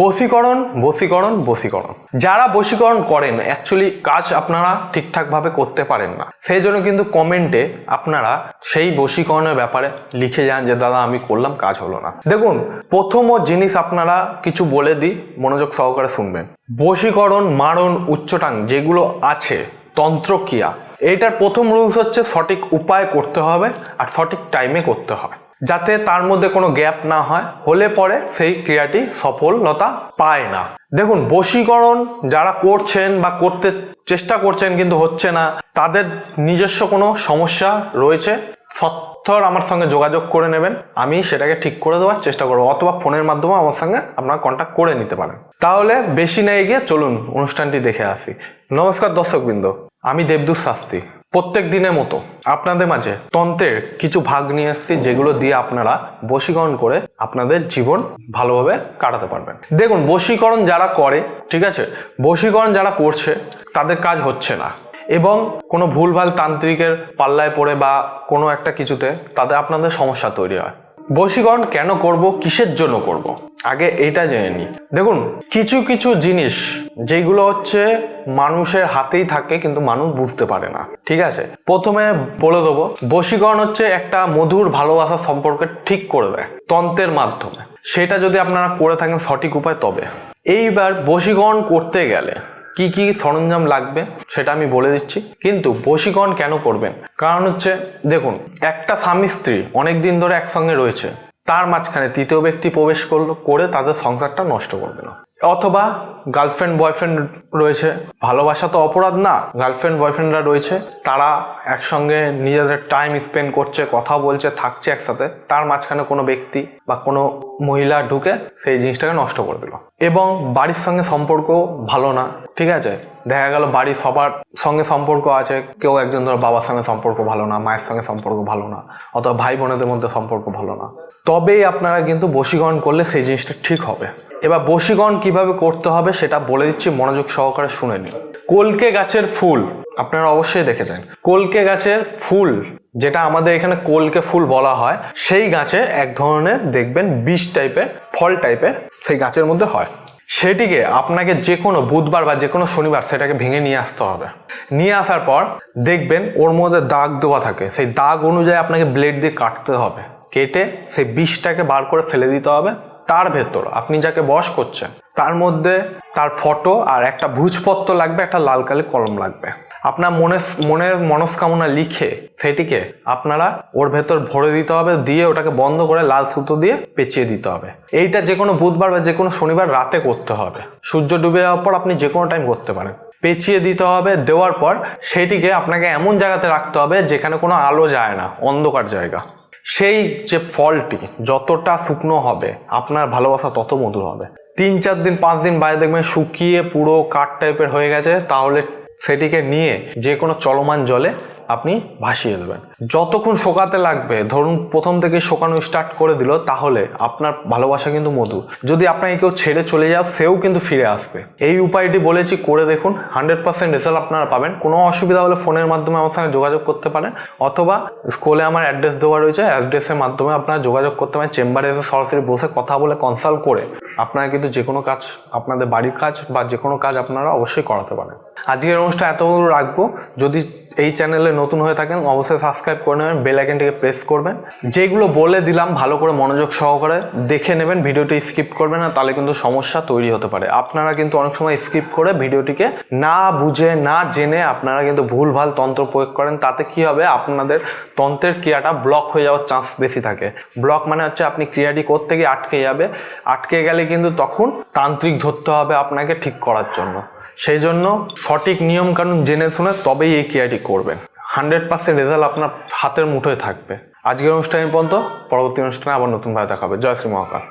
বশীকরণ বশীকরণ বশীকরণ, যারা বশীকরণ করেন অ্যাকচুয়ালি কাজ আপনারা ঠিকঠাকভাবে করতে পারেন না, সেই জন্য কিন্তু কমেন্টে আপনারা সেই বশীকরণের ব্যাপারে লিখে যান যে দাদা আমি করলাম কাজ হলো না। দেখুন, প্রথম জিনিস আপনারা কিছু বলে দিই, মনোযোগ সহকারে শুনবেন। বশীকরণ, মারণ, উচ্চাটাং যেগুলো আছে তন্ত্রক্রিয়া, এইটার প্রথম রুলস হচ্ছে সঠিক উপায় করতে হবে আর সঠিক টাইমে করতে হবে, যাতে তার মধ্যে কোনো গ্যাপ না হয়, হলে পরে সেই ক্রিয়াটি সফলতা পায় না। দেখুন, বশীকরণ যারা করছেন বা করতে চেষ্টা করছেন কিন্তু হচ্ছে না, তাদের নিজস্ব কোনো সমস্যা রয়েছে, সত্বর আমার সঙ্গে যোগাযোগ করে নেবেন, আমি সেটাকে ঠিক করে দেওয়ার চেষ্টা করবো, অথবা ফোনের মাধ্যমে আমার সঙ্গে আপনারা কন্ট্যাক্ট করে নিতে পারেন। তাহলে বেশি না এগিয়ে চলুন অনুষ্ঠানটি দেখে আসি। নমস্কার দর্শকবৃন্দ, আমি দেবদূত শাস্ত্রী। প্রত্যেক দিনের মতো আপনাদের মাঝে তন্ত্রের কিছু ভাগ নিয়ে এসেছি, যেগুলো দিয়ে আপনারা বশীকরণ করে আপনাদের জীবন ভালোভাবে কাটাতে পারবেন। দেখুন, বশীকরণ যারা করে, ঠিক আছে, বশীকরণ যারা করছে তাদের কাজ হচ্ছে না, এবং কোনো ভুলভাল তান্ত্রিকের পাল্লায় পড়ে বা কোনো একটা কিছুতে তাদের আপনাদের সমস্যা তৈরি হয়। বশীকরণ কেন করব, কিসের জন্য করব, আগে এইটা জেনে নিই। দেখুন, কিছু কিছু জিনিস যেগুলো হচ্ছে মানুষের হাতেই থাকে কিন্তু মানুষ বুঝতে পারে না, ঠিক আছে। প্রথমে বলে দেবো, বশীকরণ হচ্ছে একটা মধুর ভালোবাসার সম্পর্কে ঠিক করে দেয় তন্ত্রের মাধ্যমে, সেটা যদি আপনারা করে থাকেন সঠিক উপায় তবে। এইবার বশীকরণ করতে গেলে কি কি সরঞ্জাম লাগবে সেটা আমি বলে দিচ্ছি, কিন্তু বশীকরণ কেন করবেন কারণ হচ্ছে, দেখুন, একটা স্বামী স্ত্রী অনেকদিন ধরে একসঙ্গে রয়েছে, তার মাঝখানে তৃতীয় ব্যক্তি প্রবেশ করলো, করে তাদের সংসারটা নষ্ট করবে না। অথবা গার্লফ্রেন্ড বয়ফ্রেন্ড রয়েছে, ভালোবাসা তো অপরাধ না, গার্লফ্রেন্ড বয়ফ্রেন্ডরা রয়েছে, তারা একসঙ্গে নিজেদের টাইম স্পেন্ড করছে, কথা বলছে, থাকছে একসাথে, তার মাঝখানে কোনো ব্যক্তি বা কোনো মহিলা ঢুকে সেই জিনিসটাকে নষ্ট করে দিল। এবং বাড়ির সঙ্গে সম্পর্ক ভালো না, ঠিক আছে, দেখা গেল বাড়ির সবার সঙ্গে সম্পর্ক আছে, কেউ একজন ধরো বাবার সঙ্গে সম্পর্ক ভালো না, মায়ের সঙ্গে সম্পর্ক ভালো না, অথবা ভাই বোনেদের মধ্যে সম্পর্ক ভালো না, তবেই আপনারা কিন্তু বশীকরণ করলে সেই জিনিসটা ঠিক হবে। এবার বশীকরণ কিভাবে করতে হবে সেটা বলে দিচ্ছি, মনোযোগ সহকারে শুনে নিন। কলকে গাছের ফুল আপনারা অবশ্যই দেখেছেন, কলকে গাছের ফুল, যেটা আমাদের এখানে কলকে ফুল বলা হয়, সেই গাছে এক ধরনের দেখবেন বিষ টাইপের, ফল টাইপের সেই গাছের মধ্যে হয়। সেটিকে আপনাকে যে কোনো বুধবার বা যে কোনো শনিবার সেটাকে ভেঙে নিয়ে আসতে হবে। নিয়ে আসার পর দেখবেন ওর মধ্যে দাগ দেওয়া থাকে, সেই দাগ অনুযায়ী আপনাকে ব্লেড দিয়ে কাটতে হবে, কেটে সেই বিষটাকে বার করে ফেলে দিতে হবে। তার ভেতর আপনি যাকে বশ করছেন তার মধ্যে তার ফটো আর একটা ভুজপত্র লাগবে, একটা লাল কালি কলম লাগবে। আপনার মনের মনস্কামনা লিখে সেটিকে আপনারা ওর ভেতর ভরে দিতে হবে, দিয়ে ওটাকে বন্ধ করে লাল সুতো দিয়ে পেঁচিয়ে দিতে হবে। এইটা যে কোনো বুধবার বা যে কোনো শনিবার রাতে করতে হবে, সূর্য ডুবে যাওয়ার পর আপনি যে কোনো টাইম করতে পারেন। পেঁচিয়ে দিতে হবে, দেওয়ার পর সেটিকে আপনাকে এমন জায়গাতে রাখতে হবে যেখানে কোনো আলো যায় না, অন্ধকার জায়গা। সেই যে ফলটি যতটা শুকনো হবে আপনার ভালোবাসা তত মধুর হবে। 3-4 দিন 5 দিন বাইরে দেখবেন শুকিয়ে পুরো কাঠ টাইপের হয়ে গেছে, তাহলে সেটিকে নিয়ে যে কোনো চলমান জলে আপনি ভাসিয়ে দেবেন। যতক্ষণ শোকাতে লাগবে, ধরুন প্রথম থেকে শোকানো স্টার্ট করে দিল, তাহলে আপনার ভালোবাসা কিন্তু মধুর। যদি আপনাকে কেউ ছেড়ে চলে যায় সেও কিন্তু ফিরে আসবে। এই উপায়টি বলেছি, করে দেখুন, 100% রেজাল্ট আপনারা পাবেন। কোনো অসুবিধা হলে ফোনের মাধ্যমে আমার সঙ্গে যোগাযোগ করতে পারেন, অথবা স্কুলে আমার অ্যাড্রেস দেওয়া রয়েছে, অ্যাড্রেসের মাধ্যমে আপনারা যোগাযোগ করতে পারেন। চেম্বারে এসে সরাসরি বসে কথা বলে কনসাল্ট করে আপনারা কিন্তু যে কোনো কাজ, আপনাদের বাড়ির কাজ বা যে কোনো কাজ আপনারা অবশ্যই করাতে পারেন। আজকের অনুষ্ঠান এতগুলো রাখবো। যদি এই চ্যানেলে নতুন হয়ে থাকেন অবশ্যই সাবস্ক্রাইব করে নেবেন, বেল আইকনটিকে প্রেস করবেন। যেগুলো বলে দিলাম ভালো করে মনোযোগ সহকারে দেখে নেবেন, ভিডিওটি স্কিপ করবেন না, তাহলে কিন্তু সমস্যা তৈরি হতে পারে। আপনারা কিন্তু অনেক সময় স্কিপ করে ভিডিওটিকে না বুঝে না জেনে আপনারা কিন্তু ভুলভাল তন্ত্র প্রয়োগ করেন। তাতে কি হবে, আপনাদের তন্ত্রের ক্রিয়াটা ব্লক হয়ে যাওয়ার চান্স বেশি থাকে। ব্লক মানে হচ্ছে আপনি ক্রিয়াটি করতে গিয়ে আটকে যাবে, আটকে গেলে কিন্তু তখন তান্ত্রিক ধরতে হবে আপনাকে ঠিক করার জন্য। সেই জন্য সঠিক নিয়মকানুন জেনে শুনে তবেই এই ক্রিয়াটি করবেন। 100% রেজাল্ট আপনার হাতের মুঠোয় থাকবে। আজকের অনুষ্ঠান পর্যন্ত, পরবর্তী অনুষ্ঠানে আবার নতুনভাবে দেখা হবে। জয় শ্রী মহাকাল।